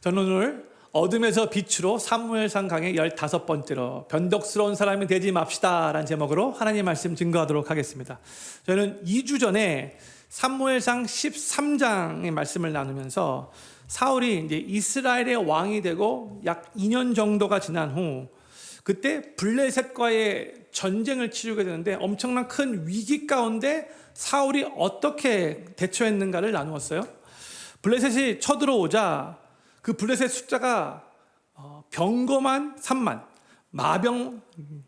저는 오늘 어둠에서 빛으로 사무엘상 강의 15번째로 변덕스러운 사람이 되지 맙시다 라는 제목으로 하나님 말씀 증거하도록 하겠습니다. 저는 2주 전에 사무엘상 13장의 말씀을 나누면서 사울이 이제 이스라엘의 왕이 되고 약 2년 정도가 지난 후 그때 블레셋과의 전쟁을 치르게 되는데 엄청난 큰 위기 가운데 사울이 어떻게 대처했는가를 나누었어요. 블레셋이 쳐들어오자 그 블레셋 숫자가 병거만 3만, 마병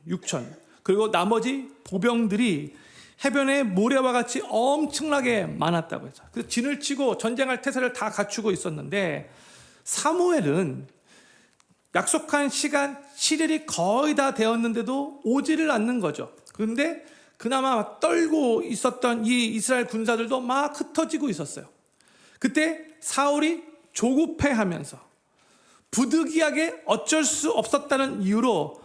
6천, 그리고 나머지 보병들이 해변의 모래와 같이 엄청나게 많았다고 했죠. 그래서 진을 치고 전쟁할 태세를 다 갖추고 있었는데 사무엘은 약속한 시간 7일이 거의 다 되었는데도 오지를 않는 거죠. 그런데 그나마 떨고 있었던 이 이스라엘 군사들도 막 흩어지고 있었어요. 그때 사울이 조급해하면서 부득이하게 어쩔 수 없었다는 이유로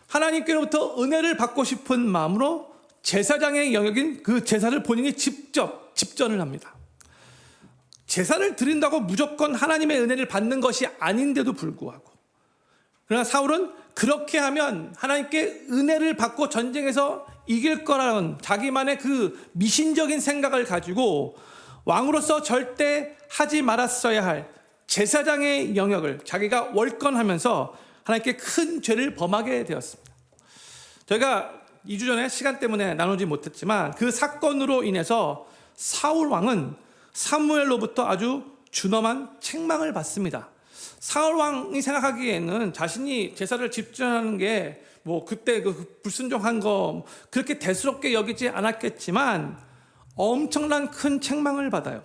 하나님께로부터 은혜를 받고 싶은 마음으로 제사장의 영역인 그 제사를 본인이 직접 집전을 합니다. 제사를 드린다고 무조건 하나님의 은혜를 받는 것이 아닌데도 불구하고, 그러나 사울은 그렇게 하면 하나님께 은혜를 받고 전쟁에서 이길 거라는 자기만의 그 미신적인 생각을 가지고 왕으로서 절대 하지 말았어야 할 제사장의 영역을 자기가 월권하면서 하나님께 큰 죄를 범하게 되었습니다. 저희가 2주 전에 시간 때문에 나누지 못했지만 그 사건으로 인해서 사울 왕은 사무엘로부터 아주 준엄한 책망을 받습니다. 사울 왕이 생각하기에는 자신이 제사를 집전하는 게 뭐 그때 그 불순종한 거 그렇게 대수롭게 여기지 않았겠지만 엄청난 큰 책망을 받아요.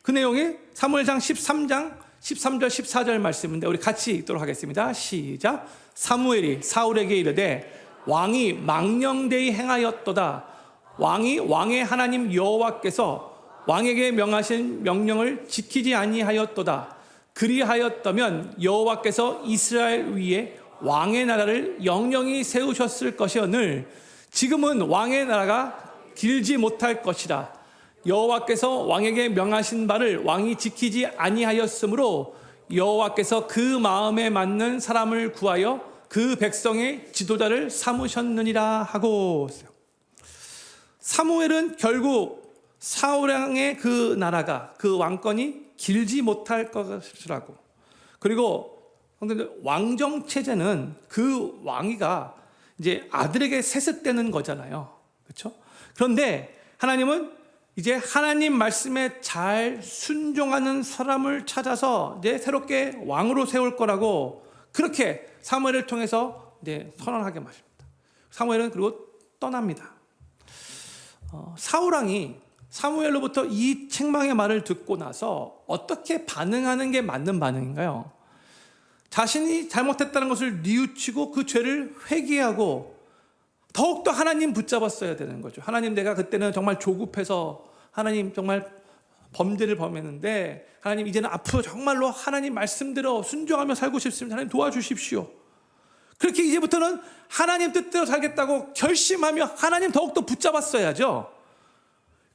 그 내용이 사무엘상 13장 13절 14절 말씀인데 우리 같이 읽도록 하겠습니다. 시작. 사무엘이 사울에게 이르되 왕이 망령되이 행하였도다. 왕이 왕의 하나님 여호와께서 왕에게 명하신 명령을 지키지 아니하였도다. 그리하였다면 여호와께서 이스라엘 위에 왕의 나라를 영영히 세우셨을 것이오늘 지금은 왕의 나라가 길지 못할 것이라. 여호와께서 왕에게 명하신 바를 왕이 지키지 아니하였으므로 여호와께서 그 마음에 맞는 사람을 구하여 그 백성의 지도자를 삼으셨느니라 하고. 사무엘은 결국 사울 왕의 그 나라가 그 왕권이 길지 못할 것이라고, 그리고 왕정 체제는 그 왕위가 이제 아들에게 세습되는 거잖아요. 그렇죠? 그런데 하나님은 이제 하나님 말씀에 잘 순종하는 사람을 찾아서 이제 새롭게 왕으로 세울 거라고 그렇게 사무엘을 통해서 이제 선언하게 하십니다. 사무엘은 그리고 떠납니다. 사울 왕이 사무엘로부터 이 책망의 말을 듣고 나서 어떻게 반응하는 게 맞는 반응인가요? 자신이 잘못했다는 것을 뉘우치고 그 죄를 회개하고 더욱더 하나님 붙잡았어야 되는 거죠. 하나님, 내가 그때는 정말 조급해서 하나님 정말 범죄를 범했는데 하나님 이제는 앞으로 정말로 하나님 말씀대로 순종하며 살고 싶습니다. 하나님 도와주십시오. 그렇게 이제부터는 하나님 뜻대로 살겠다고 결심하며 하나님 더욱더 붙잡았어야죠.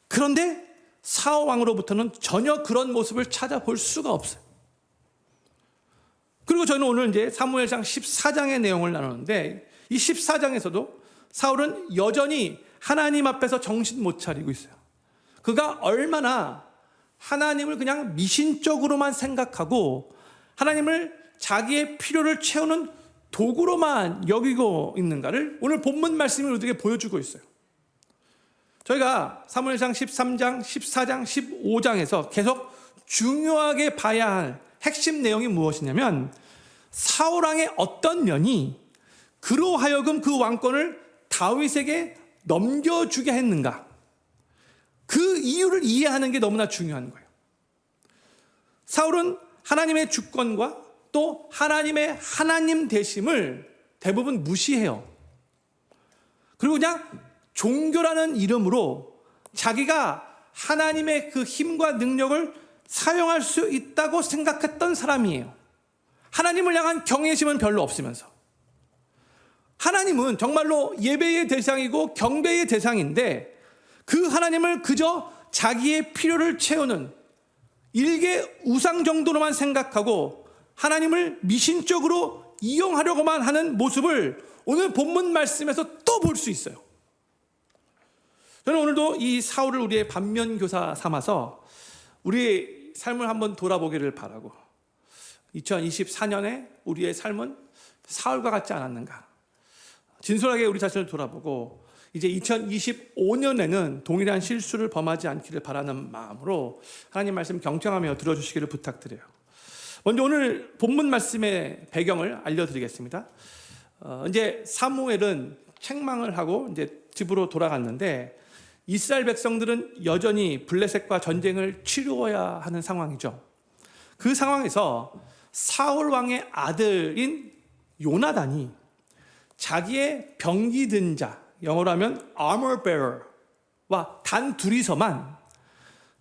그런데 사울 왕으로부터는 전혀 그런 모습을 찾아볼 수가 없어요. 그리고 저는 오늘 이제 사무엘상 14장의 내용을 나누는데 이 14장에서도 사울은 여전히 하나님 앞에서 정신 못 차리고 있어요. 그가 얼마나 하나님을 그냥 미신적으로만 생각하고 하나님을 자기의 필요를 채우는 도구로만 여기고 있는가를 오늘 본문 말씀이 우리에게 보여주고 있어요. 저희가 사무엘상 13장, 14장, 15장에서 계속 중요하게 봐야 할 핵심 내용이 무엇이냐면 사울 왕의 어떤 면이 그로 하여금 그 왕권을 다윗에게 넘겨주게 했는가, 그 이유를 이해하는 게 너무나 중요한 거예요. 사울은 하나님의 주권과 또 하나님의 하나님 되심을 대부분 무시해요. 그리고 그냥 종교라는 이름으로 자기가 하나님의 그 힘과 능력을 사용할 수 있다고 생각했던 사람이에요. 하나님을 향한 경외심은 별로 없으면서. 하나님은 정말로 예배의 대상이고 경배의 대상인데 그 하나님을 그저 자기의 필요를 채우는 일개 우상 정도로만 생각하고 하나님을 미신적으로 이용하려고만 하는 모습을 오늘 본문 말씀에서 또 볼 수 있어요. 저는 오늘도 이 사울을 우리의 반면교사 삼아서 우리의 삶을 한번 돌아보기를 바라고 2024년에 우리의 삶은 사울과 같지 않았는가, 진솔하게 우리 자신을 돌아보고 이제 2025년에는 동일한 실수를 범하지 않기를 바라는 마음으로 하나님 말씀 경청하며 들어주시기를 부탁드려요. 먼저 오늘 본문 말씀의 배경을 알려드리겠습니다. 이제 사무엘은 책망을 하고 이제 집으로 돌아갔는데 이스라엘 백성들은 여전히 블레셋과 전쟁을 치루어야 하는 상황이죠. 그 상황에서 사울 왕의 아들인 요나단이 자기의 병기 든 자, 영어로 하면 armor bearer와 단 둘이서만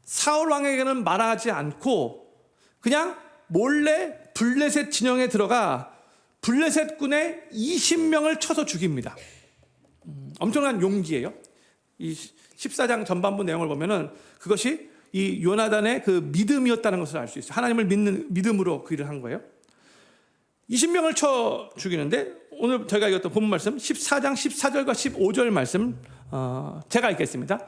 사울 왕에게는 말하지 않고 그냥 몰래 블레셋 진영에 들어가 블레셋 군의 20명을 쳐서 죽입니다. 엄청난 용기예요. 이 14장 전반부 내용을 보면은 그것이 이 요나단의 그 믿음이었다는 것을 알 수 있어요. 하나님을 믿는 믿음으로 그 일을 한 거예요. 20명을 쳐 죽이는데 오늘 저희가 읽었던 본문 말씀 14장 14절과 15절 말씀 제가 읽겠습니다.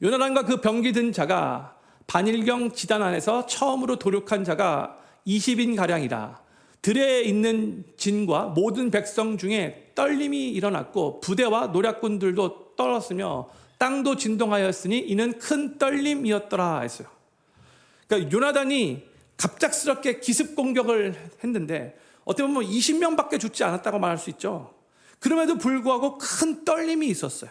요나단과 그 병기 든 자가 반일경 지단 안에서 처음으로 도륙한 자가 20인가량이라 들에 있는 진과 모든 백성 중에 떨림이 일어났고 부대와 노략군들도 떨었으며 땅도 진동하였으니 이는 큰 떨림이었더라 했어요. 그러니까 요나단이 갑작스럽게 기습 공격을 했는데 어떻게 보면 20명밖에 죽지 않았다고 말할 수 있죠. 그럼에도 불구하고 큰 떨림이 있었어요.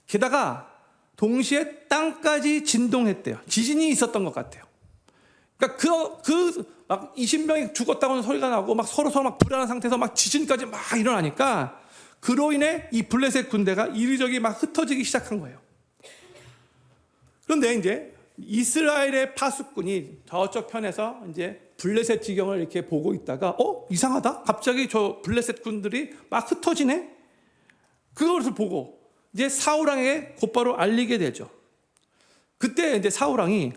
게다가 동시에 땅까지 진동했대요. 지진이 있었던 것 같아요. 그러니까 막 20명이 죽었다고는 소리가 나고 막 서로 막 불안한 상태에서 막 지진까지 막 일어나니까 그로 인해 이 블레셋 군대가 이리저리 막 흩어지기 시작한 거예요. 그런데 이제 이스라엘의 파수꾼이 저쪽 편에서 이제 블레셋 지경을 이렇게 보고 있다가 이상하다. 갑자기 저 블레셋 군들이 막 흩어지네. 그것을 보고 이제 사울 왕에게 곧바로 알리게 되죠. 그때 이제 사울 왕이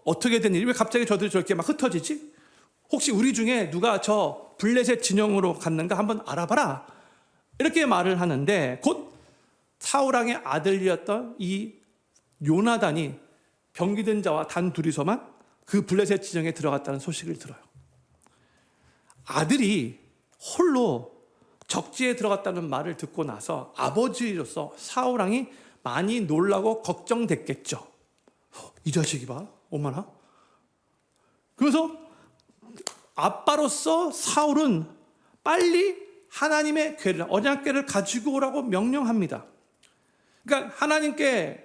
어떻게 된 일이 왜 갑자기 저들이 저렇게 막 흩어지지? 혹시 우리 중에 누가 저 블레셋 진영으로 갔는가 한번 알아봐라. 이렇게 말을 하는데 곧 사울 왕의 아들이었던 이 요나단이 병기 든 자와 단 둘이서만 그 블레셋 진영에 들어갔다는 소식을 들어요. 아들이 홀로 적지에 들어갔다는 말을 듣고 나서 아버지로서 사울 왕이 많이 놀라고 걱정됐겠죠. 이 자식이 봐, 엄마나. 그래서 아빠로서 사울은 빨리 하나님의 궤를, 언약궤를 가지고 오라고 명령합니다. 그러니까 하나님께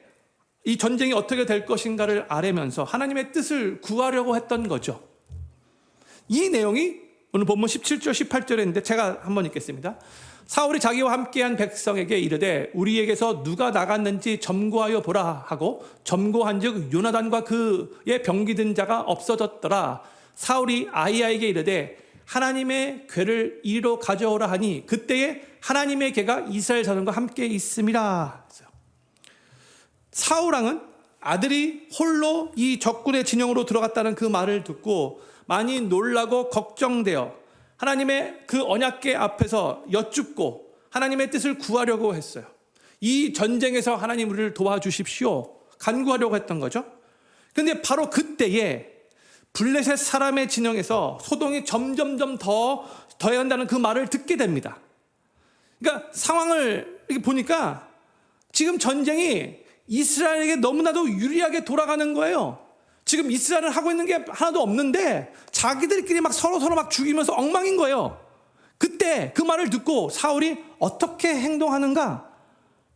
이 전쟁이 어떻게 될 것인가를 아뢰면서 하나님의 뜻을 구하려고 했던 거죠. 이 내용이 오늘 본문 17절 18절에 있는데 제가 한번 읽겠습니다. 사울이 자기와 함께한 백성에게 이르되 우리에게서 누가 나갔는지 점거하여 보라 하고 점거한즉 요나단과 그의 병기 든 자가 없어졌더라. 사울이 아히야에게 이르되 하나님의 궤를 이리로 가져오라 하니 그때에 하나님의 궤가 이스라엘 자손과 함께 있음이라. 사울 왕은 아들이 홀로 이 적군의 진영으로 들어갔다는 그 말을 듣고 많이 놀라고 걱정되어 하나님의 그 언약궤 앞에서 여쭙고 하나님의 뜻을 구하려고 했어요. 이 전쟁에서 하나님 우리를 도와주십시오 간구하려고 했던 거죠. 그런데 바로 그때에 블레셋 사람의 진영에서 소동이 점점점 더해야 한다는 그 말을 듣게 됩니다. 그러니까 상황을 이렇게 보니까 지금 전쟁이 이스라엘에게 너무나도 유리하게 돌아가는 거예요. 지금 이스라엘은 하고 있는 게 하나도 없는데 자기들끼리 막 서로 막 죽이면서 엉망인 거예요. 그때 그 말을 듣고 사울이 어떻게 행동하는가?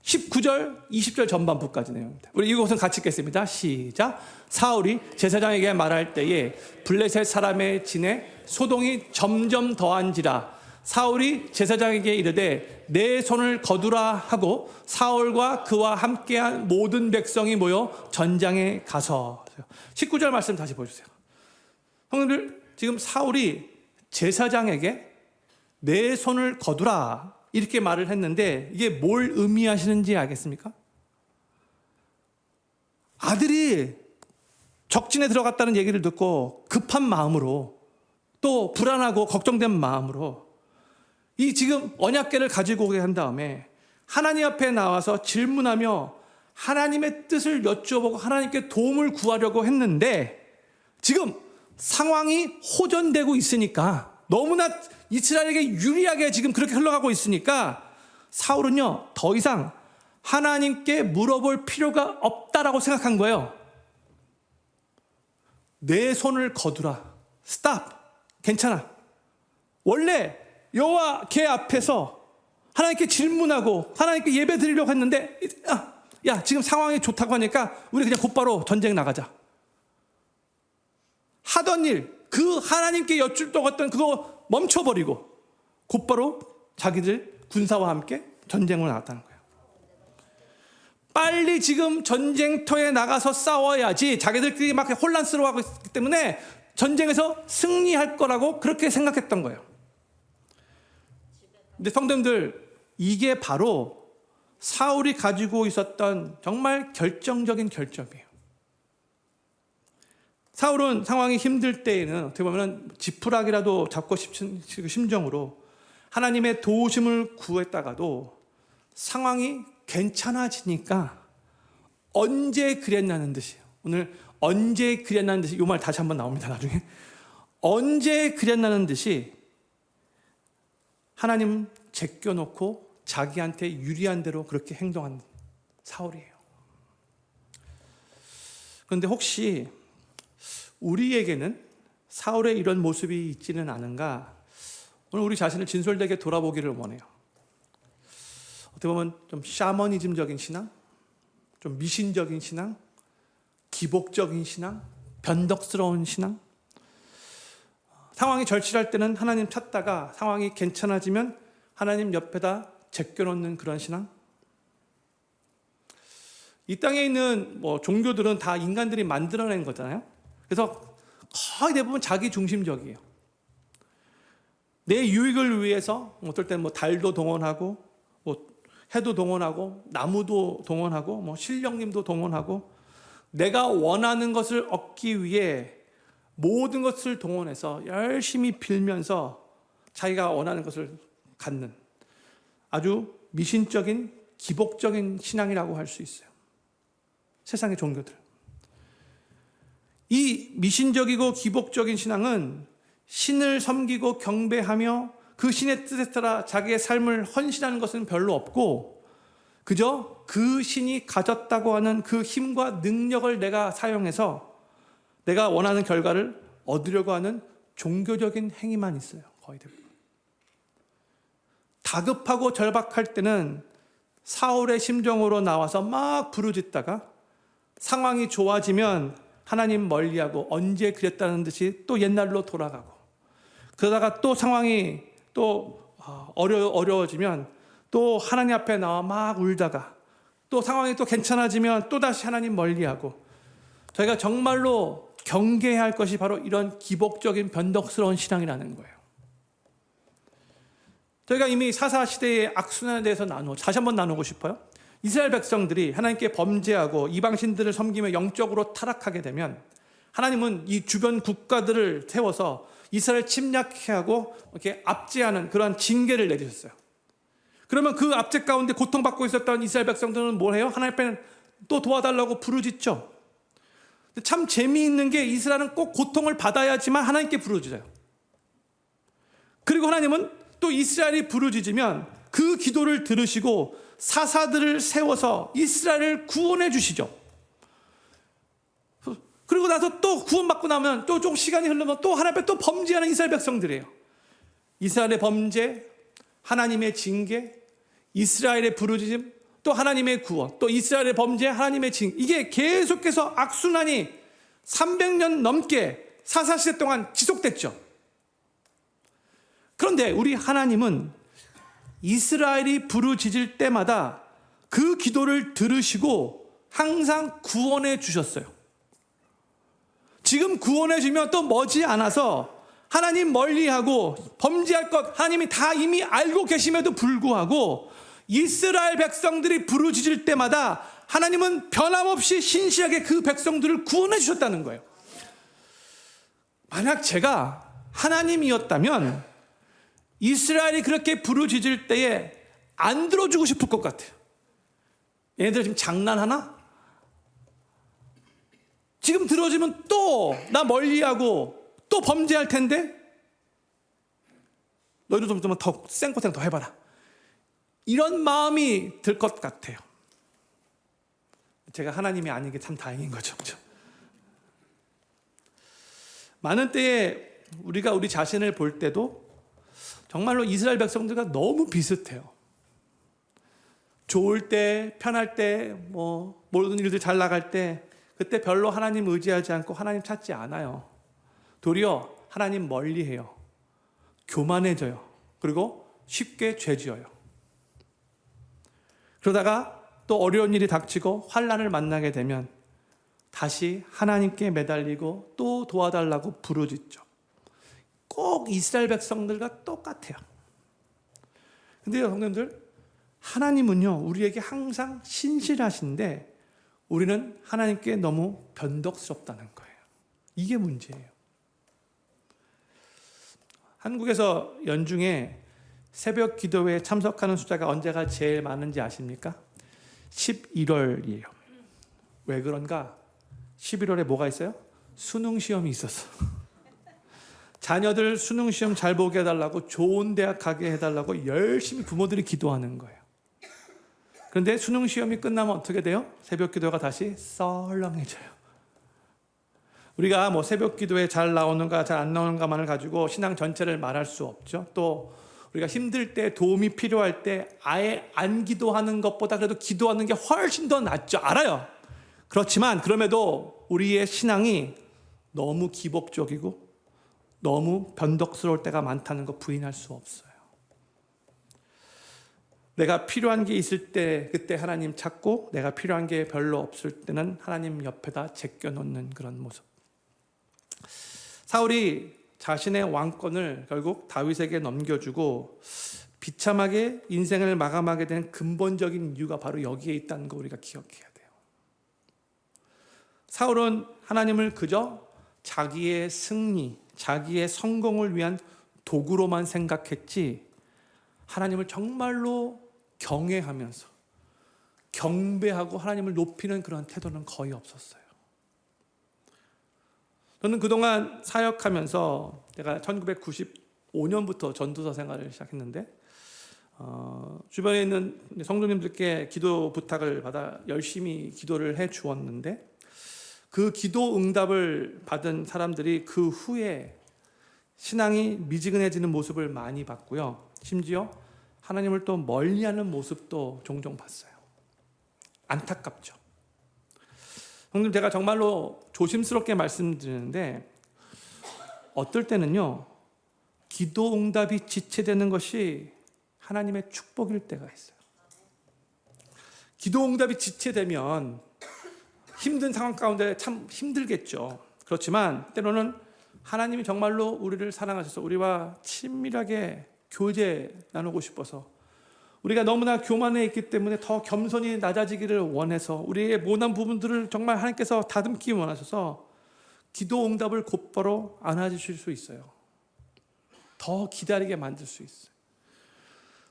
19절, 20절 전반부까지 내용입니다. 우리 이것은 같이 읽겠습니다. 시작. 사울이 제사장에게 말할 때에 블레셋 사람의 진에 소동이 점점 더한지라 사울이 제사장에게 이르되 내 손을 거두라 하고 사울과 그와 함께한 모든 백성이 모여 전장에 가서 19절 말씀 다시 보여주세요. 형님들 지금 사울이 제사장에게 내 손을 거두라 이렇게 말을 했는데 이게 뭘 의미하시는지 알겠습니까? 아들이 적진에 들어갔다는 얘기를 듣고 급한 마음으로 또 불안하고 걱정된 마음으로 이 지금 언약궤를 가지고 오게 한 다음에 하나님 앞에 나와서 질문하며 하나님의 뜻을 여쭤보고 하나님께 도움을 구하려고 했는데 지금 상황이 호전되고 있으니까 너무나 이스라엘에게 유리하게 지금 그렇게 흘러가고 있으니까 사울은요 더 이상 하나님께 물어볼 필요가 없다라고 생각한 거예요. 내 손을 거두라. 스탑. 괜찮아. 원래 여호와께 앞에서 하나님께 질문하고 하나님께 예배 드리려고 했는데 야 지금 상황이 좋다고 하니까 우리 그냥 곧바로 전쟁 나가자. 하던 일, 그 하나님께 여쭙던 그거 멈춰버리고 곧바로 자기들 군사와 함께 전쟁으로 나갔다는 거예요. 빨리 지금 전쟁터에 나가서 싸워야지 자기들끼리 막 혼란스러워하고 있기 때문에 전쟁에서 승리할 거라고 그렇게 생각했던 거예요. 근데 성도님들, 이게 바로 사울이 가지고 있었던 정말 결정적인 결점이에요. 사울은 상황이 힘들 때에는 어떻게 보면 지푸라기라도 잡고 싶은 심정으로 하나님의 도우심을 구했다가도 상황이 괜찮아지니까 언제 그랬냐는 듯이, 오늘 언제 그랬냐는 듯이, 이 말 다시 한번 나옵니다 나중에. 언제 그랬냐는 듯이 하나님 제껴놓고 자기한테 유리한 대로 그렇게 행동한 사울이에요. 그런데 혹시 우리에게는 사울의 이런 모습이 있지는 않은가? 오늘 우리 자신을 진솔되게 돌아보기를 원해요. 어떻게 보면 좀 샤머니즘적인 신앙, 좀 미신적인 신앙, 기복적인 신앙, 변덕스러운 신앙. 상황이 절실할 때는 하나님 찾다가 상황이 괜찮아지면 하나님 옆에다 제껴놓는 그런 신앙. 이 땅에 있는 종교들은 다 인간들이 만들어낸 거잖아요. 그래서 거의 대부분 자기 중심적이에요. 내 유익을 위해서 어떨 때는 달도 동원하고 해도 동원하고 나무도 동원하고 신령님도 동원하고 내가 원하는 것을 얻기 위해 모든 것을 동원해서 열심히 빌면서 자기가 원하는 것을 갖는 아주 미신적인 기복적인 신앙이라고 할 수 있어요. 세상의 종교들. 이 미신적이고 기복적인 신앙은 신을 섬기고 경배하며 그 신의 뜻에 따라 자기의 삶을 헌신하는 것은 별로 없고 그저 그 신이 가졌다고 하는 그 힘과 능력을 내가 사용해서 내가 원하는 결과를 얻으려고 하는 종교적인 행위만 있어요. 거의 대부분. 다급하고 절박할 때는 사울의 심정으로 나와서 막 부르짖다가 상황이 좋아지면 하나님 멀리하고 언제 그랬다는 듯이 또 옛날로 돌아가고 그러다가 또 상황이 또 어려워지면 또 하나님 앞에 나와 막 울다가 또 상황이 또 괜찮아지면 또 다시 하나님 멀리하고 저희가 정말로 경계해야 할 것이 바로 이런 기복적인 변덕스러운 신앙이라는 거예요. 저희가 이미 사사 시대의 악순환에 대해서 다시 한번 나누고 싶어요. 이스라엘 백성들이 하나님께 범죄하고 이방신들을 섬기며 영적으로 타락하게 되면 하나님은 이 주변 국가들을 세워서 이스라엘 침략해 하고 이렇게 압제하는 그러한 징계를 내리셨어요. 그러면 그 압제 가운데 고통받고 있었던 이스라엘 백성들은 뭘 해요? 하나님 앞에 또 도와달라고 부르짖죠. 참 재미있는 게 이스라엘은 꼭 고통을 받아야지만 하나님께 부르짖어요. 그리고 하나님은 또 이스라엘이 부르짖으면 그 기도를 들으시고 사사들을 세워서 이스라엘을 구원해 주시죠. 그리고 나서 또 구원받고 나면 또 좀 시간이 흐르면 또 하나님 앞에 또 범죄하는 이스라엘 백성들이에요. 이스라엘의 범죄, 하나님의 징계, 이스라엘의 부르짖음, 또 하나님의 구원, 또 이스라엘의 범죄, 하나님의 징계. 이게 계속해서 악순환이 300년 넘게 사사시대 동안 지속됐죠. 그런데 우리 하나님은 이스라엘이 부르짖을 때마다 그 기도를 들으시고 항상 구원해 주셨어요. 지금 구원해 주면 또 머지않아서 하나님 멀리하고 범죄할 것 하나님이 다 이미 알고 계심에도 불구하고 이스라엘 백성들이 부르짖을 때마다 하나님은 변함없이 신실하게 그 백성들을 구원해 주셨다는 거예요. 만약 제가 하나님이었다면 이스라엘이 그렇게 부르짖을 때에 안 들어주고 싶을 것 같아요. 얘네들 지금 장난하나? 지금 들어주면 또 나 멀리하고 또 범죄할 텐데 너희도 좀 더 생고생 더 해봐라. 이런 마음이 들 것 같아요. 제가 하나님이 아닌 게 참 다행인 거죠. 그렇죠? 많은 때에 우리가 우리 자신을 볼 때도 정말로 이스라엘 백성들과 너무 비슷해요. 좋을 때, 편할 때, 모든 일들 잘 나갈 때 그때 별로 하나님 의지하지 않고 하나님 찾지 않아요. 도리어 하나님 멀리해요. 교만해져요. 그리고 쉽게 죄지어요. 그러다가 또 어려운 일이 닥치고 환난을 만나게 되면 다시 하나님께 매달리고 또 도와달라고 부르짖죠. 꼭 이스라엘 백성들과 똑같아요. 근데 성도님들, 하나님은요 우리에게 항상 신실하신데 우리는 하나님께 너무 변덕스럽다는 거예요. 이게 문제예요. 한국에서 연중에 새벽 기도회에 참석하는 숫자가 언제가 제일 많은지 아십니까? 11월이에요. 왜 그런가? 11월에 뭐가 있어요? 수능 시험이 있었어. 자녀들 수능 시험 잘 보게 해달라고, 좋은 대학 가게 해달라고 열심히 부모들이 기도하는 거예요. 그런데 수능 시험이 끝나면 어떻게 돼요? 새벽 기도가 다시 썰렁해져요. 우리가 새벽 기도에 잘 나오는가 잘 안 나오는가만을 가지고 신앙 전체를 말할 수 없죠. 또 우리가 힘들 때, 도움이 필요할 때 아예 안 기도하는 것보다 그래도 기도하는 게 훨씬 더 낫죠. 알아요. 그렇지만 그럼에도 우리의 신앙이 너무 기복적이고 너무 변덕스러울 때가 많다는 거 부인할 수 없어요. 내가 필요한 게 있을 때 그때 하나님 찾고, 내가 필요한 게 별로 없을 때는 하나님 옆에다 제껴놓는 그런 모습. 사울이 자신의 왕권을 결국 다윗에게 넘겨주고 비참하게 인생을 마감하게 된 근본적인 이유가 바로 여기에 있다는 거 우리가 기억해야 돼요. 사울은 하나님을 그저 자기의 승리, 자기의 성공을 위한 도구로만 생각했지 하나님을 정말로 경외하면서 경배하고 하나님을 높이는 그런 태도는 거의 없었어요. 저는 그동안 사역하면서 제가 1995년부터 전도사 생활을 시작했는데 주변에 있는 성도님들께 기도 부탁을 받아 열심히 기도를 해 주었는데 그 기도 응답을 받은 사람들이 그 후에 신앙이 미지근해지는 모습을 많이 봤고요. 심지어 하나님을 또 멀리하는 모습도 종종 봤어요. 안타깝죠. 형님, 제가 정말로 조심스럽게 말씀드리는데 어떨 때는요 기도 응답이 지체되는 것이 하나님의 축복일 때가 있어요. 기도 응답이 지체되면 힘든 상황 가운데 참 힘들겠죠. 그렇지만 때로는 하나님이 정말로 우리를 사랑하셔서 우리와 친밀하게 교제 나누고 싶어서, 우리가 너무나 교만해 있기 때문에 더 겸손히 낮아지기를 원해서 우리의 모난 부분들을 정말 하나님께서 다듬기 원하셔서 기도 응답을 곧바로 안아주실 수 있어요. 더 기다리게 만들 수 있어요.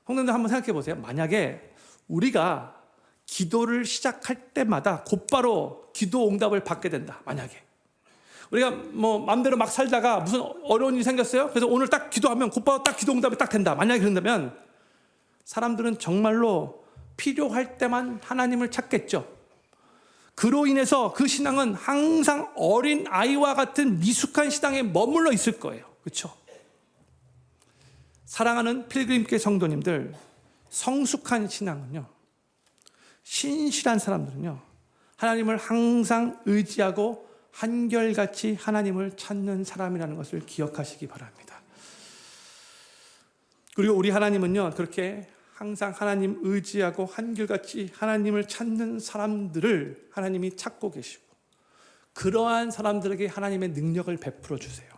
성도님들 한번 생각해 보세요. 만약에 우리가 기도를 시작할 때마다 곧바로 기도 응답을 받게 된다. 만약에 우리가 마음대로 막 살다가 무슨 어려운 일이 생겼어요. 그래서 오늘 딱 기도하면 곧바로 딱 기도 응답이 딱 된다. 만약에 그런다면 사람들은 정말로 필요할 때만 하나님을 찾겠죠. 그로 인해서 그 신앙은 항상 어린 아이와 같은 미숙한 신앙에 머물러 있을 거예요. 그렇죠? 사랑하는 필그림교 성도님들, 성숙한 신앙은요, 신실한 사람들은요, 하나님을 항상 의지하고 한결같이 하나님을 찾는 사람이라는 것을 기억하시기 바랍니다. 그리고 우리 하나님은요, 그렇게 항상 하나님 의지하고 한결같이 하나님을 찾는 사람들을 하나님이 찾고 계시고, 그러한 사람들에게 하나님의 능력을 베풀어 주세요.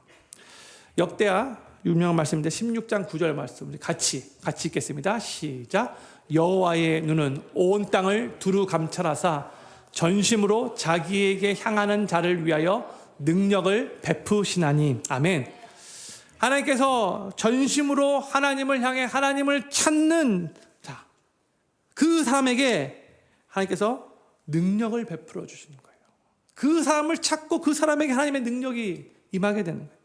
역대하 유명한 말씀인데 16장 9절 말씀 우리 같이 읽겠습니다. 시작. 여호와의 눈은 온 땅을 두루 감찰하사 전심으로 자기에게 향하는 자를 위하여 능력을 베푸시나니. 아멘. 하나님께서 전심으로 하나님을 향해 하나님을 찾는 자, 그 사람에게 하나님께서 능력을 베풀어 주시는 거예요. 그 사람을 찾고 그 사람에게 하나님의 능력이 임하게 되는 거예요.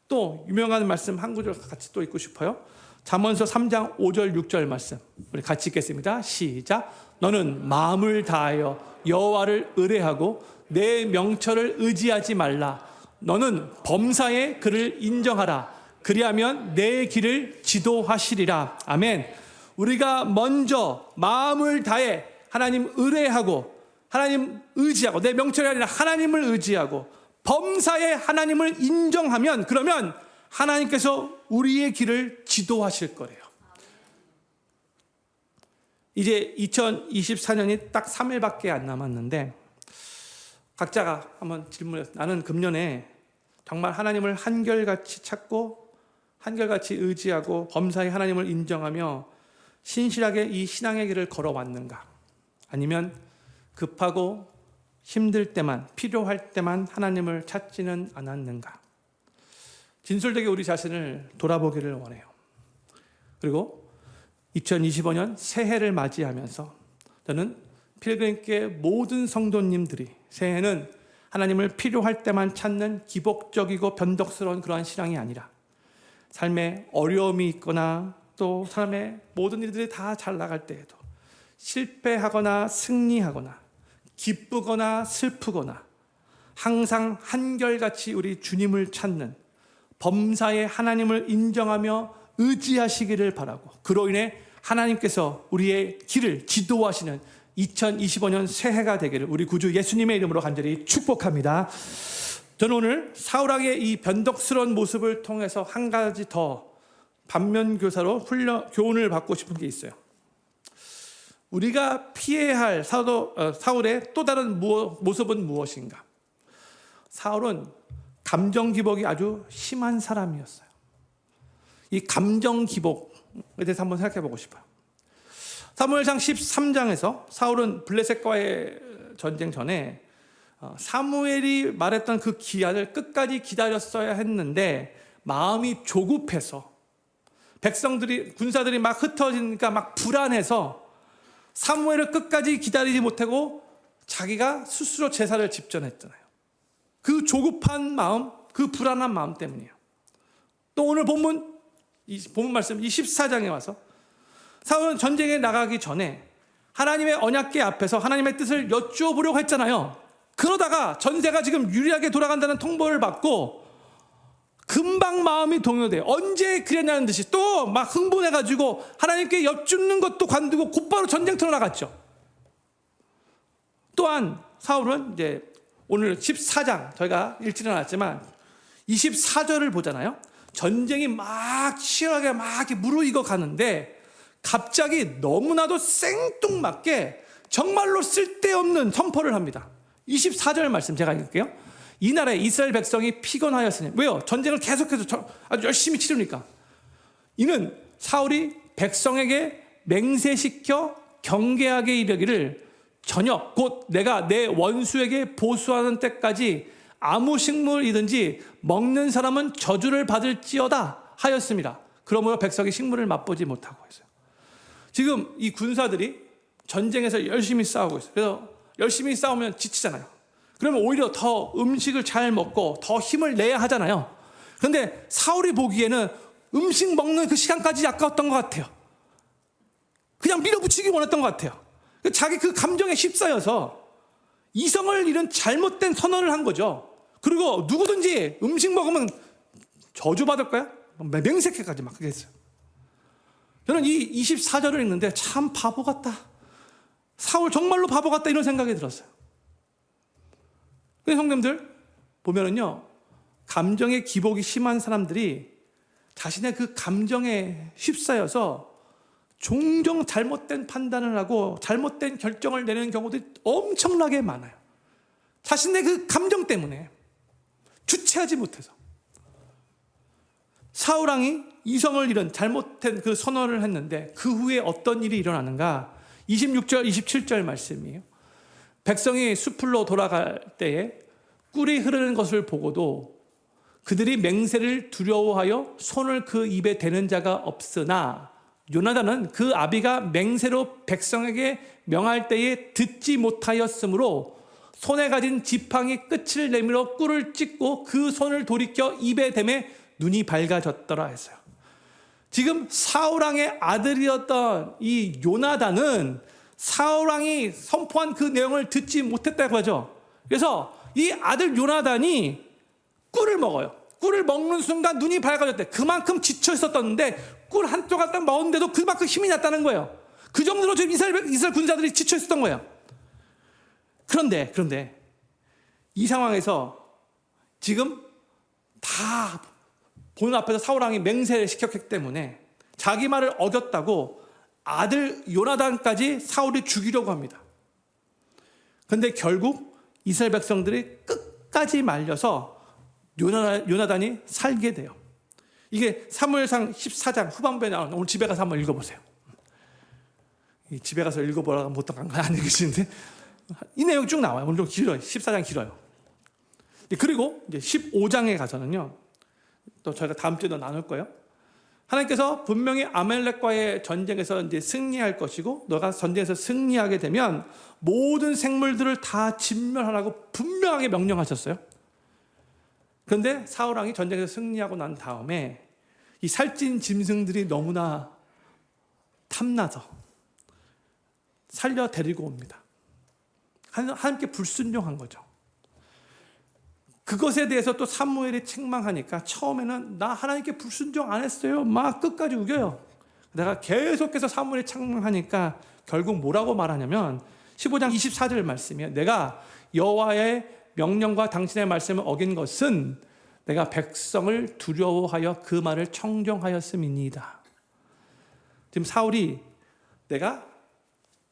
또 유명한 말씀 한 구절 같이 또 읽고 싶어요. 잠언서 3장 5절 6절 말씀 우리 같이 읽겠습니다. 시작. 너는 마음을 다하여 여호와를 의뢰하고 내 명철을 의지하지 말라. 너는 범사에 그를 인정하라. 그리하면 내 길을 지도하시리라. 아멘. 우리가 먼저 마음을 다해 하나님 의뢰하고 하나님 의지하고 내 명철이 아니라 하나님을 의지하고 범사에 하나님을 인정하면 그러면 하나님께서 우리의 길을 지도하실 거래요. 이제 2024년이 딱 3일밖에 안 남았는데 각자가 한번 질문해서 나는 금년에 정말 하나님을 한결같이 찾고 한결같이 의지하고 범사에 하나님을 인정하며 신실하게 이 신앙의 길을 걸어왔는가? 아니면 급하고 힘들 때만 필요할 때만 하나님을 찾지는 않았는가? 진솔되게 우리 자신을 돌아보기를 원해요. 그리고 2025년 새해를 맞이하면서 저는 필그림교회 모든 성도님들이 새해는 하나님을 필요할 때만 찾는 기복적이고 변덕스러운 그러한 신앙이 아니라 삶에 어려움이 있거나 또 삶의 모든 일들이 다 잘 나갈 때에도 실패하거나 승리하거나 기쁘거나 슬프거나 항상 한결같이 우리 주님을 찾는 범사에 하나님을 인정하며 의지하시기를 바라고 그로 인해 하나님께서 우리의 길을 지도하시는 2025년 새해가 되기를 우리 구주 예수님의 이름으로 간절히 축복합니다. 저는 오늘 사울왕의 이 변덕스러운 모습을 통해서 한 가지 더 반면교사로 교훈을 받고 싶은 게 있어요. 우리가 피해야 할 사울의 또 다른 모습은 무엇인가? 사울은 감정 기복이 아주 심한 사람이었어요. 이 감정 기복에 대해서 한번 생각해 보고 싶어요. 사무엘상 13장에서 사울은 블레셋과의 전쟁 전에 사무엘이 말했던 그 기한을 끝까지 기다렸어야 했는데 마음이 조급해서 군사들이 막 흩어지니까 막 불안해서 사무엘을 끝까지 기다리지 못하고 자기가 스스로 제사를 집전했잖아요. 그 조급한 마음, 그 불안한 마음 때문이에요. 또 오늘 본문 말씀 24장에 와서 사울은 전쟁에 나가기 전에 하나님의 언약궤 앞에서 하나님의 뜻을 여쭈어보려고 했잖아요. 그러다가 전세가 지금 유리하게 돌아간다는 통보를 받고 금방 마음이 동요돼요. 언제 그랬냐는 듯이 또 막 흥분해가지고 하나님께 여쭙는 것도 관두고 곧바로 전쟁터로 나갔죠. 또한 사울은 이제 오늘 14장 저희가 읽지는 않았지만 24절을 보잖아요. 전쟁이 막 치열하게 막 이렇게 무르익어 가는데 갑자기 너무나도 생뚱맞게 정말로 쓸데없는 선포를 합니다. 24절 말씀 제가 읽을게요. 이날에 이스라엘 백성이 피곤하였으니 왜요? 전쟁을 계속해서 아주 열심히 치르니까 이는 사울이 백성에게 맹세시켜 경계하게 이르기를 저녁 곧 내가 내 원수에게 보수하는 때까지 아무 식물이든지 먹는 사람은 저주를 받을지어다 하였습니다. 그러므로 백성이 식물을 맛보지 못하고 있어요. 지금 이 군사들이 전쟁에서 열심히 싸우고 있어요. 그래서 열심히 싸우면 지치잖아요. 그러면 오히려 더 음식을 잘 먹고 더 힘을 내야 하잖아요. 그런데 사울이 보기에는 음식 먹는 그 시간까지 아까웠던 것 같아요. 그냥 밀어붙이기 원했던 것 같아요. 자기 그 감정에 휩싸여서 이성을 잃은 잘못된 선언을 한 거죠. 그리고 누구든지 음식 먹으면 저주받을 거야? 맹세케까지 막 그랬어요. 저는 이 24절을 읽는데 참 바보 같다. 사울 정말로 바보 같다 이런 생각이 들었어요. 근데 형님들 보면은요, 감정의 기복이 심한 사람들이 자신의 그 감정에 휩싸여서 종종 잘못된 판단을 하고 잘못된 결정을 내는 경우들이 엄청나게 많아요. 자신의 그 감정 때문에 주체하지 못해서. 사울왕이 이성을 잃은 잘못된 그 선언을 했는데 그 후에 어떤 일이 일어나는가? 26절, 27절 말씀이에요. 백성이 숲으로 돌아갈 때에 꿀이 흐르는 것을 보고도 그들이 맹세를 두려워하여 손을 그 입에 대는 자가 없으나 요나단은 그 아비가 맹세로 백성에게 명할 때에 듣지 못하였으므로 손에 가진 지팡이 끝을 내밀어 꿀을 찢고 그 손을 돌이켜 입에 대매 눈이 밝아졌더라 했어요. 지금 사울왕의 아들이었던 이 요나단은 사울왕이 선포한 그 내용을 듣지 못했다고 하죠. 그래서 이 아들 요나단이 꿀을 먹어요. 꿀을 먹는 순간 눈이 밝아졌대. 그만큼 지쳐 있었던데 꿀 한 조각 딱 먹었는데도 그만큼 힘이 났다는 거예요. 그 정도로 지금 이스라엘 군사들이 지쳐 있었던 거예요. 그런데 이 상황에서 지금 다 보는 앞에서 사울왕이 맹세를 시켰기 때문에 자기 말을 어겼다고 아들 요나단까지 사울이 죽이려고 합니다. 그런데 결국 이스라엘 백성들이 끝까지 말려서 요나단이 살게 돼요. 이게 사무엘상 14장 후반부에 나오는, 오늘 집에 가서 한번 읽어보세요. 집에 가서 읽어보라고 보통 안 읽으시는데 이 내용 쭉 나와요. 오늘 좀 길어요. 14장 길어요. 그리고 이제 15장에 가서는요, 또 저희가 다음 주에도 나눌 거예요. 하나님께서 분명히 아말렉과의 전쟁에서 이제 승리할 것이고, 너가 전쟁에서 승리하게 되면 모든 생물들을 다 진멸하라고 분명하게 명령하셨어요. 그런데 사울왕이 전쟁에서 승리하고 난 다음에 이 살찐 짐승들이 너무나 탐나서 살려 데리고 옵니다. 하나님께 불순종한 거죠. 그것에 대해서 또 사무엘이 책망하니까 처음에는 나 하나님께 불순종 안 했어요. 막 끝까지 우겨요. 내가 계속해서 사무엘이 책망하니까 결국 뭐라고 말하냐면 15장 24절 말씀이에요. 내가 여호와의 명령과 당신의 말씀을 어긴 것은 내가 백성을 두려워하여 그 말을 청정하였음이니이다. 지금 사울이 내가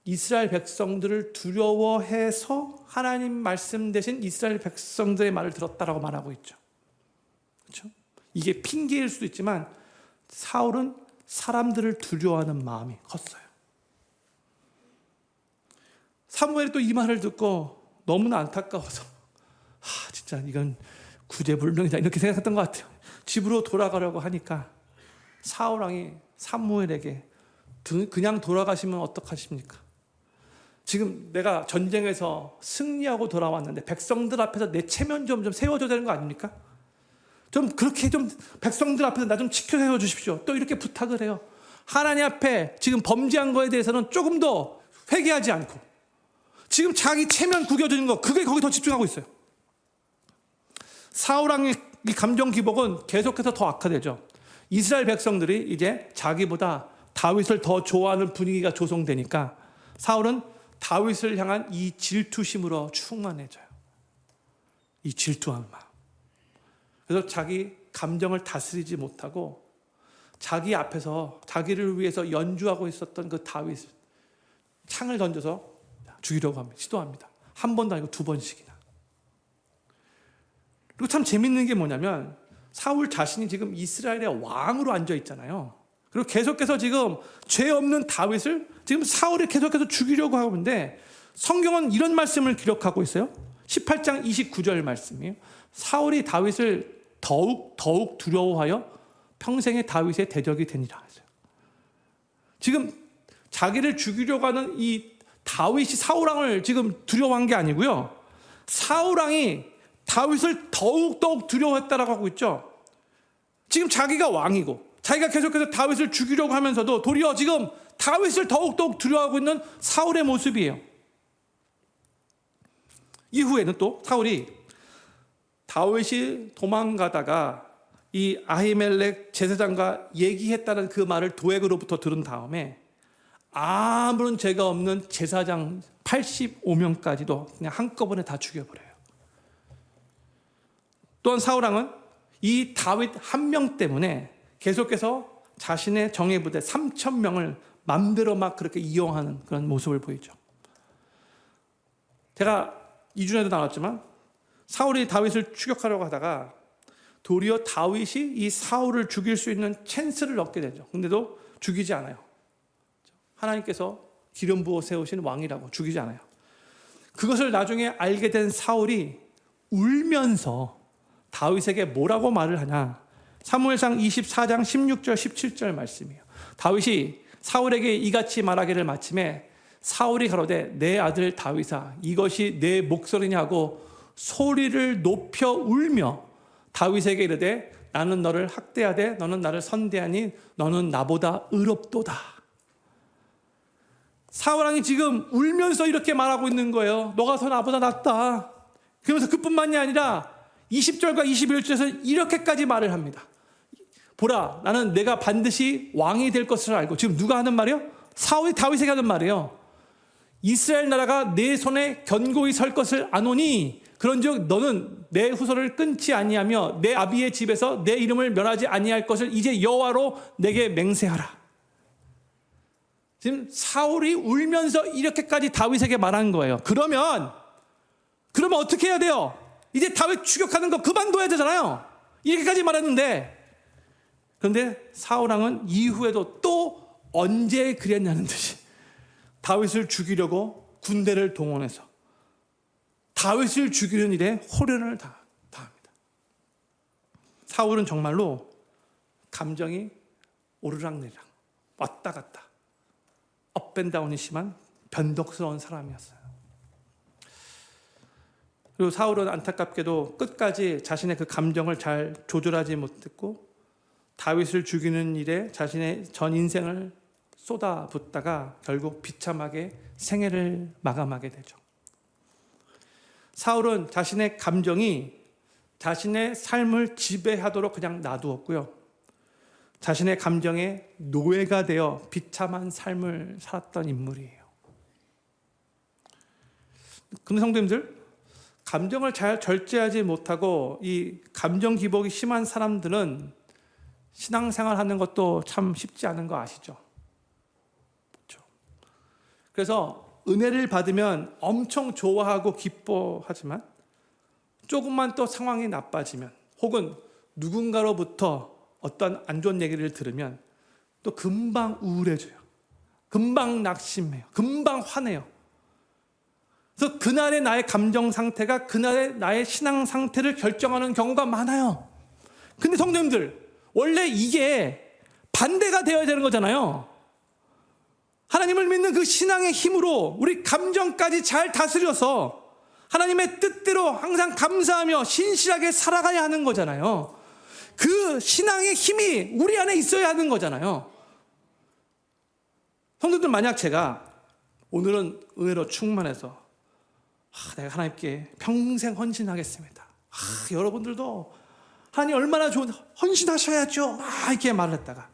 이스라엘 백성들을 두려워해서 하나님 말씀 대신 이스라엘 백성들의 말을 들었다라고 말하고 있죠. 그렇죠? 이게 핑계일 수도 있지만 사울은 사람들을 두려워하는 마음이 컸어요. 사무엘이 또 이 말을 듣고 너무나 안타까워서 진짜 이건 구제불능이다 이렇게 생각했던 것 같아요. 집으로 돌아가려고 하니까 사울왕이 사무엘에게 그냥 돌아가시면 어떡하십니까? 지금 내가 전쟁에서 승리하고 돌아왔는데 백성들 앞에서 내 체면 좀 세워줘야 되는 거 아닙니까? 좀 그렇게 좀 백성들 앞에서 나 좀 지켜세워 주십시오. 또 이렇게 부탁을 해요. 하나님 앞에 지금 범죄한 거에 대해서는 조금 더 회개하지 않고 지금 자기 체면 구겨주는 거, 그게 거기 더 집중하고 있어요. 사울왕의 이 감정 기복은 계속해서 더 악화되죠. 이스라엘 백성들이 이제 자기보다 다윗을 더 좋아하는 분위기가 조성되니까 사울은 다윗을 향한 이 질투심으로 충만해져요. 이 질투한 마음. 그래서 자기 감정을 다스리지 못하고 자기 앞에서 자기를 위해서 연주하고 있었던 그 다윗을 창을 던져서 죽이려고 합니다. 시도합니다. 한 번도 아니고 두 번씩이나. 그리고 참 재밌는 게 뭐냐면 사울 자신이 지금 이스라엘의 왕으로 앉아 있잖아요. 그리고 계속해서 지금 죄 없는 다윗을 지금 사울이 계속해서 죽이려고 하고 있는데 성경은 이런 말씀을 기록하고 있어요. 18장 29절 말씀이에요. 사울이 다윗을 더욱 두려워하여 평생의 다윗의 대적이 되니라. 지금 자기를 죽이려고 하는 이 다윗이 사울왕을 지금 두려워한 게 아니고요. 사울왕이 다윗을 더욱 두려워했다라고 하고 있죠. 지금 자기가 왕이고 자기가 계속해서 다윗을 죽이려고 하면서도 도리어 지금 다윗을 더욱 두려워하고 있는 사울의 모습이에요. 이후에는 또 사울이 다윗이 도망가다가 이 아히멜렉 제사장과 얘기했다는 그 말을 도액으로부터 들은 다음에 아무런 죄가 없는 제사장 85명까지도 그냥 한꺼번에 다 죽여버려요. 또한 사울왕은 이 다윗 한 명 때문에 계속해서 자신의 정예부대 3,000명을 맘대로 막 그렇게 이용하는 그런 모습을 보이죠. 제가 2주 전에도 나왔지만 사울이 다윗을 추격하려고 하다가 도리어 다윗이 이 사울을 죽일 수 있는 찬스를 얻게 되죠. 근데도 죽이지 않아요. 하나님께서 기름 부어 세우신 왕이라고 죽이지 않아요. 그것을 나중에 알게 된 사울이 울면서 다윗에게 뭐라고 말을 하냐? 사무엘상 24장 16절 17절 말씀이에요. 다윗이 사울에게 이같이 말하기를 마침에 사울이 가로되 내 아들 다윗아 이것이 내 목소리냐고 소리를 높여 울며 다윗에게 이르되 나는 너를 학대하되 너는 나를 선대하니 너는 나보다 의롭도다. 사울 왕이 지금 울면서 이렇게 말하고 있는 거예요. 너가 더 나보다 낫다. 그러면서 그뿐만이 아니라 20절과 21절에서 이렇게까지 말을 합니다. 보라 나는 내가 반드시 왕이 될 것을 알고. 지금 누가 하는 말이요? 사울이 다윗에게 하는 말이에요. 이스라엘 나라가 내 손에 견고히 설 것을 아노니 그런즉 너는 내 후손을 끊지 아니하며 내 아비의 집에서 내 이름을 멸하지 아니할 것을 이제 여호와로 내게 맹세하라. 지금 사울이 울면서 이렇게까지 다윗에게 말한 거예요. 그러면 어떻게 해야 돼요? 이제 다윗 추격하는 거 그만둬야 되잖아요. 이렇게까지 말했는데 그런데 사울 왕은 이후에도 또 언제 그랬냐는 듯이 다윗을 죽이려고 군대를 동원해서 다윗을 죽이는 일에 호련을 다합니다. 사울은 정말로 감정이 오르락내리락 왔다 갔다 업앤다운이 심한 변덕스러운 사람이었어요. 그리고 사울은 안타깝게도 끝까지 자신의 그 감정을 잘 조절하지 못했고 다윗을 죽이는 일에 자신의 전 인생을 쏟아붓다가 결국 비참하게 생애를 마감하게 되죠. 사울은 자신의 감정이 자신의 삶을 지배하도록 그냥 놔두었고요. 자신의 감정에 노예가 되어 비참한 삶을 살았던 인물이에요. 근데 성도님들, 감정을 잘 절제하지 못하고 이 감정 기복이 심한 사람들은 신앙생활 하는 것도 참 쉽지 않은 거 아시죠? 그렇죠? 그래서 은혜를 받으면 엄청 좋아하고 기뻐하지만 조금만 또 상황이 나빠지면 혹은 누군가로부터 어떤 안 좋은 얘기를 들으면 또 금방 우울해져요. 금방 낙심해요. 금방 화내요. 그래서 그날의 나의 감정 상태가 그날의 나의 신앙 상태를 결정하는 경우가 많아요. 근데 성도님들, 원래 이게 반대가 되어야 되는 거잖아요. 하나님을 믿는 그 신앙의 힘으로 우리 감정까지 잘 다스려서 하나님의 뜻대로 항상 감사하며 신실하게 살아가야 하는 거잖아요. 그 신앙의 힘이 우리 안에 있어야 하는 거잖아요. 성도들, 만약 제가 오늘은 의외로 충만해서 내가 하나님께 평생 헌신하겠습니다. 여러분들도 하나님 얼마나 좋은 헌신하셔야죠. 이렇게 말을 했다가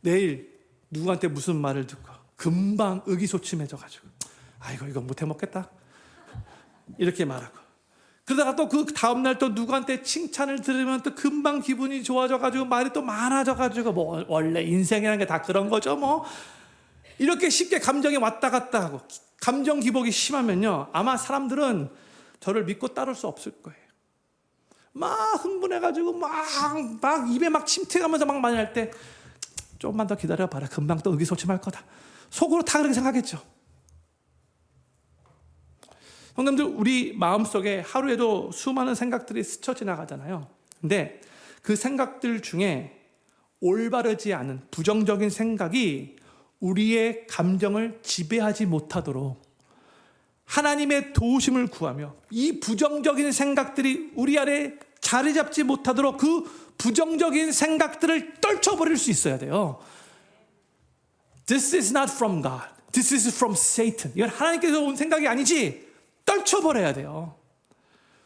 내일 누구한테 무슨 말을 듣고 금방 의기소침해져가지고 이거 못해 먹겠다 이렇게 말하고 그러다가 또 그 다음날 또 누구한테 칭찬을 들으면 또 금방 기분이 좋아져가지고 말이 또 많아져가지고 뭐 원래 인생이라는 게 다 그런 거죠 뭐 이렇게 쉽게 감정이 왔다 갔다 하고 감정 기복이 심하면요 아마 사람들은 저를 믿고 따를 수 없을 거예요. 막 흥분해가지고 막 입에 막 침투하면서 막 많이 할 때 조금만 더 기다려봐라. 금방 또 의기소침할 거다. 속으로 다 그렇게 생각했죠. 성도님들, 우리 마음속에 하루에도 수많은 생각들이 스쳐 지나가잖아요. 근데 그 생각들 중에 올바르지 않은 부정적인 생각이 우리의 감정을 지배하지 못하도록 하나님의 도우심을 구하며 이 부정적인 생각들이 우리 안에 자리 잡지 못하도록 그 부정적인 생각들을 떨쳐버릴 수 있어야 돼요. This is not from God. This is from Satan. 이건 하나님께서 온 생각이 아니지. 떨쳐버려야 돼요.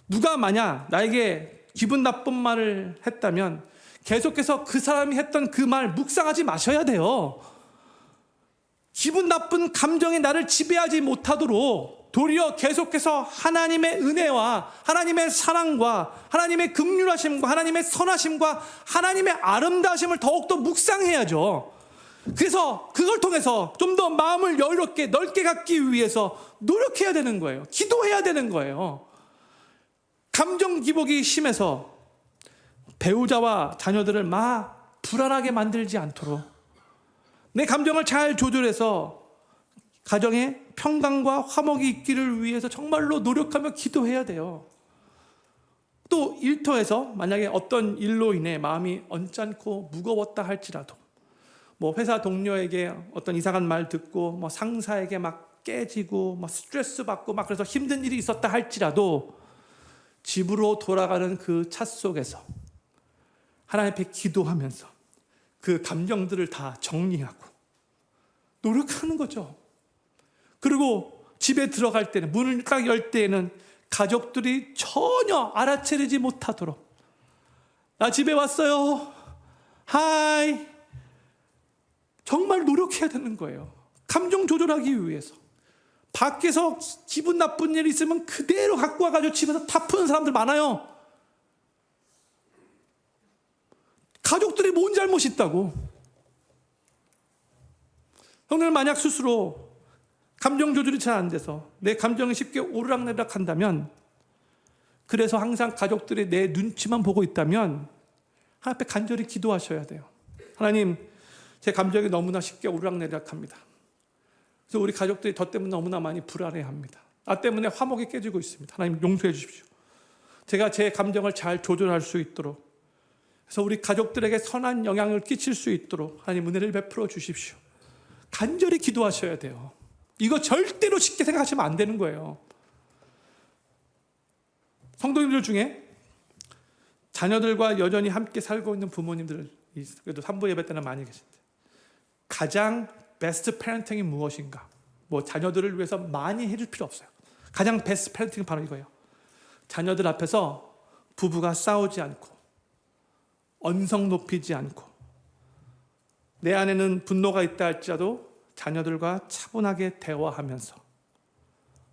누가 만약 나에게 기분 나쁜 말을 했다면 계속해서 그 사람이 했던 그 말 묵상하지 마셔야 돼요. 기분 나쁜 감정이 나를 지배하지 못하도록 도리어 계속해서 하나님의 은혜와 하나님의 사랑과 하나님의 긍휼하심과 하나님의 선하심과 하나님의 아름다우심을 더욱더 묵상해야죠. 그래서 그걸 통해서 좀 더 마음을 여유롭게 넓게 갖기 위해서 노력해야 되는 거예요. 기도해야 되는 거예요. 감정 기복이 심해서 배우자와 자녀들을 막 불안하게 만들지 않도록 내 감정을 잘 조절해서 가정에 평강과 화목이 있기를 위해서 정말로 노력하며 기도해야 돼요. 또 일터에서 만약에 어떤 일로 인해 마음이 언짢고 무거웠다 할지라도, 뭐 회사 동료에게 어떤 이상한 말 듣고 뭐 상사에게 막 깨지고 막 스트레스 받고 막 그래서 힘든 일이 있었다 할지라도 집으로 돌아가는 그 차 속에서 하나님 앞에 기도하면서 그 감정들을 다 정리하고 노력하는 거죠. 그리고 집에 들어갈 때는, 문을 딱 열 때에는 가족들이 전혀 알아채리지 못하도록, 나 집에 왔어요, 하이, 정말 노력해야 되는 거예요. 감정 조절하기 위해서. 밖에서 기분 나쁜 일 있으면 그대로 갖고 와가지고 집에서 다 푸는 사람들 많아요. 가족들이 뭔 잘못이 있다고. 형들 만약 스스로 감정 조절이 잘 안 돼서 내 감정이 쉽게 오르락내리락 한다면, 그래서 항상 가족들이 내 눈치만 보고 있다면 하나님 앞에 간절히 기도하셔야 돼요. 하나님, 제 감정이 너무나 쉽게 오르락내리락합니다. 그래서 우리 가족들이 저 때문에 너무나 많이 불안해합니다. 나 때문에 화목이 깨지고 있습니다. 하나님 용서해 주십시오. 제가 제 감정을 잘 조절할 수 있도록, 그래서 우리 가족들에게 선한 영향을 끼칠 수 있도록 하나님 은혜를 베풀어 주십시오. 간절히 기도하셔야 돼요. 이거 절대로 쉽게 생각하시면 안 되는 거예요. 성도님들 중에 자녀들과 여전히 함께 살고 있는 부모님들, 그래도 산부 예배 때는 많이 계신데, 가장 베스트 패renting이 무엇인가? 뭐 자녀들을 위해서 많이 해줄 필요 없어요. 가장 베스트 패renting은 바로 이거예요. 자녀들 앞에서 부부가 싸우지 않고 언성 높이지 않고, 내 안에는 분노가 있다 할지라도 자녀들과 차분하게 대화하면서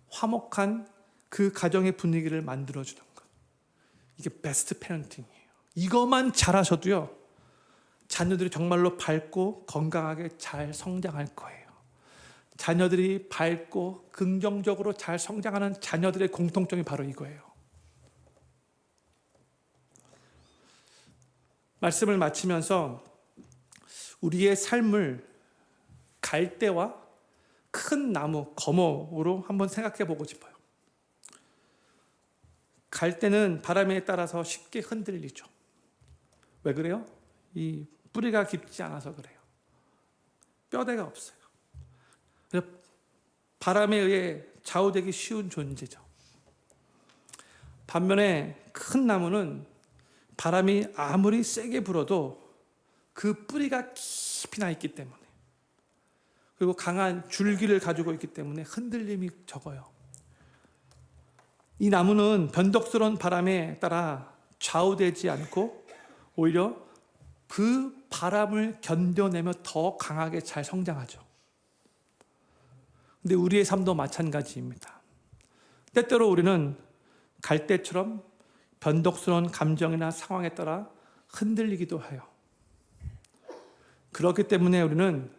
화목한 그 가정의 분위기를 만들어주는 것. 이게 베스트 패renting이에요. 이것만 잘하셔도요, 자녀들이 정말로 밝고 건강하게 잘 성장할 거예요. 자녀들이 밝고 긍정적으로 잘 성장하는 자녀들의 공통점이 바로 이거예요. 말씀을 마치면서 우리의 삶을 갈대와 큰 나무, 거목으로 한번 생각해 보고 싶어요. 갈대는 바람에 따라서 쉽게 흔들리죠. 왜 그래요? 이 뿌리가 깊지 않아서 그래요. 뼈대가 없어요. 그래서 바람에 의해 좌우되기 쉬운 존재죠. 반면에 큰 나무는 바람이 아무리 세게 불어도 그 뿌리가 깊이 나 있기 때문에, 그리고 강한 줄기를 가지고 있기 때문에 흔들림이 적어요. 이 나무는 변덕스러운 바람에 따라 좌우되지 않고 오히려 그 바람을 견뎌내며 더 강하게 잘 성장하죠. 근데 우리의 삶도 마찬가지입니다. 때때로 우리는 갈대처럼 변덕스러운 감정이나 상황에 따라 흔들리기도 해요. 그렇기 때문에 우리는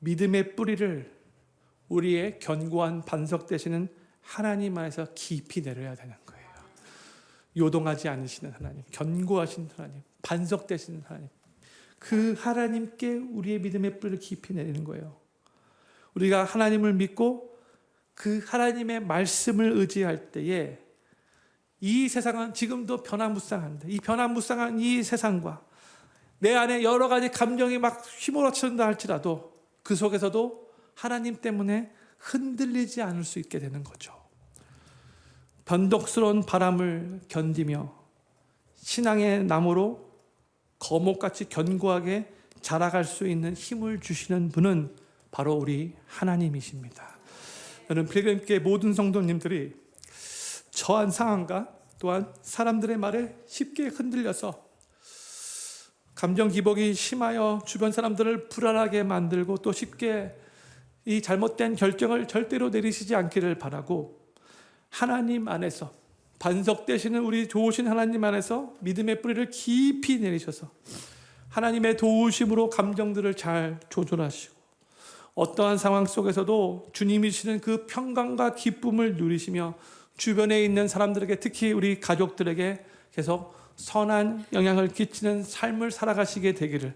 믿음의 뿌리를 우리의 견고한 반석 되시는 하나님 안에서 깊이 내려야 되는 거예요. 요동하지 않으시는 하나님, 견고하신 하나님, 반석 되시는 하나님, 그 하나님께 우리의 믿음의 뿌리를 깊이 내리는 거예요. 우리가 하나님을 믿고 그 하나님의 말씀을 의지할 때에 이 세상은 지금도 변화무쌍한데, 이 변화무쌍한 이 세상과 내 안에 여러 가지 감정이 막 휘몰아친다 할지라도 그 속에서도 하나님 때문에 흔들리지 않을 수 있게 되는 거죠. 변덕스러운 바람을 견디며 신앙의 나무로 거목같이 견고하게 자라갈 수 있는 힘을 주시는 분은 바로 우리 하나님이십니다. 저는 필그림교회 모든 성도님들이 저한 상황과 또한 사람들의 말에 쉽게 흔들려서 감정 기복이 심하여 주변 사람들을 불안하게 만들고 또 쉽게 이 잘못된 결정을 절대로 내리시지 않기를 바라고, 하나님 안에서 반석 되시는 우리 좋으신 하나님 안에서 믿음의 뿌리를 깊이 내리셔서 하나님의 도우심으로 감정들을 잘 조절하시고 어떠한 상황 속에서도 주님이 주시는 그 평강과 기쁨을 누리시며 주변에 있는 사람들에게, 특히 우리 가족들에게 계속 선한 영향을 끼치는 삶을 살아가시게 되기를,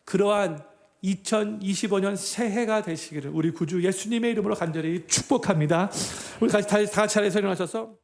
그러한 2025년 새해가 되시기를 우리 구주 예수님의 이름으로 간절히 축복합니다. 우리 다 같이 자리에서 일어나셔서